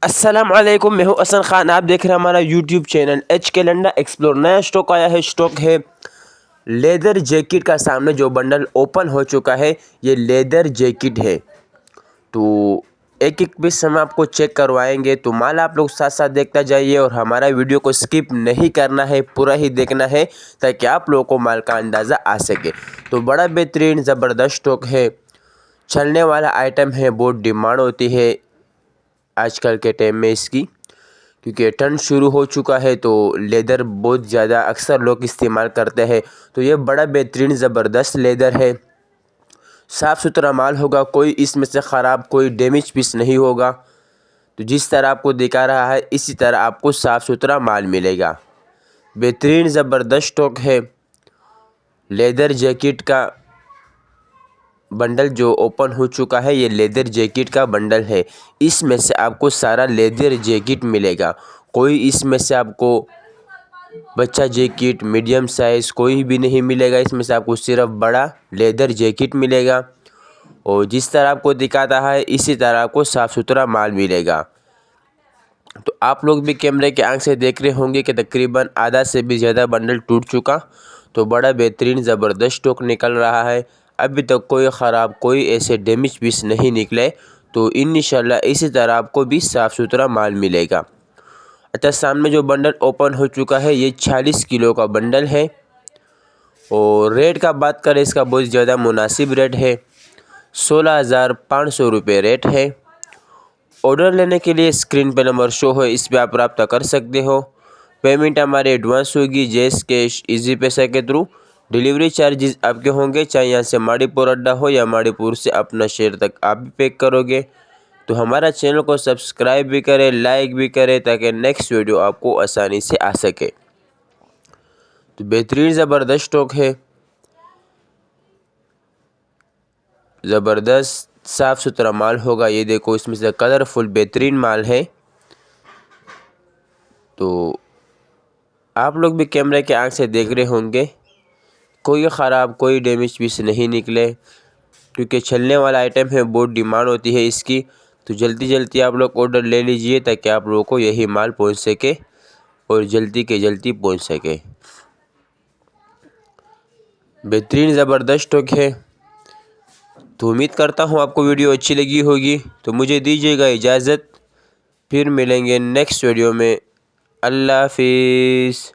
अस्सलाम वालेकुम, मैं हूं हसन खान। आप देख रहे हैं हमारा यूट्यूब चैनल एच के लंडा एक्सप्लोर। नया स्टॉक आया है। स्टॉक है लेदर जैकेट का। सामने जो बंडल ओपन हो चुका है ये लेदर जैकेट है। तो एक एक पीस हम आपको चेक करवाएंगे, तो माल आप लोग साथ साथ देखता जाइए और हमारा वीडियो को स्किप नहीं करना है, पूरा ही देखना है ताकि आप लोगों को माल का अंदाज़ा आ सके। तो बड़ा बेहतरीन ज़बरदस्त स्टॉक है, चलने वाला आइटम है, बहुत डिमांड होती है आजकल के टाइम में इसकी, क्योंकि ठंड शुरू हो चुका है तो लेदर बहुत ज़्यादा अक्सर लोग इस्तेमाल करते हैं। तो ये बड़ा बेहतरीन ज़बरदस्त लेदर है, साफ़ सुथरा माल होगा, कोई इसमें से ख़राब कोई डैमेज पीस नहीं होगा। तो जिस तरह आपको दिखा रहा है इसी तरह आपको साफ़ सुथरा माल मिलेगा। बेहतरीन ज़बरदस्त स्टॉक है। लेदर जैकेट का बंडल जो ओपन हो चुका है ये लेदर जैकेट का बंडल है। इसमें से आपको सारा लेदर जैकेट मिलेगा, कोई इसमें से आपको बच्चा जैकेट मीडियम साइज़ कोई भी नहीं मिलेगा। इसमें से आपको सिर्फ बड़ा लेदर जैकेट मिलेगा और जिस तरह आपको दिखाता है इसी तरह आपको साफ़ सुथरा माल मिलेगा। तो आप लोग भी कैमरे के आंख से देख रहे होंगे कि तकरीबन आधा से भी ज़्यादा बंडल टूट चुका। तो बड़ा बेहतरीन ज़बरदस्त स्टॉक निकल रहा है। अभी तक कोई ख़राब कोई ऐसे डैमेज पीस नहीं निकले। तो इंशाल्लाह इसी तरह आपको भी साफ़ सुथरा माल मिलेगा। अच्छा, सामने जो बंडल ओपन हो चुका है ये 40 किलो का बंडल है और रेट का बात करें इसका बहुत ज़्यादा मुनासिब रेट है, 16,500 रुपये रेट है। ऑर्डर लेने के लिए स्क्रीन पे नंबर शो है, इस पर आप रब्ता कर सकते हो। पेमेंट हमारे एडवांस होगी, जैस कैश इजी पैसा के थ्रू। डिलीवरी चार्जेस आपके होंगे, चाहे यहाँ से माड़ीपुर अड्डा हो या माड़ीपुर से अपना शहर तक आप भी पैक करोगे। तो हमारा चैनल को सब्सक्राइब भी करें, लाइक भी करें ताकि नेक्स्ट वीडियो आपको आसानी से आ सके। तो बेहतरीन ज़बरदस्त स्टॉक है, ज़बरदस्त साफ़ सुथरा माल होगा। ये देखो इसमें से कलरफुल बेहतरीन माल है। तो आप लोग भी कैमरे के आंख से देख रहे होंगे, कोई ख़राब कोई डैमेज पीस नहीं निकले, क्योंकि चलने वाला आइटम है, बहुत डिमांड होती है इसकी। तो जल्दी जल्दी आप लोग ऑर्डर ले लीजिए ताकि आप लोगों को यही माल पहुंच सके और जल्दी के जल्दी पहुंच सके। बेहतरीन ज़बरदस्त स्टॉक है। तो उम्मीद करता हूं आपको वीडियो अच्छी लगी होगी। तो मुझे दीजिएगा इजाज़त, फिर मिलेंगे नेक्स्ट वीडियो में। अल्लाह हाफिज़।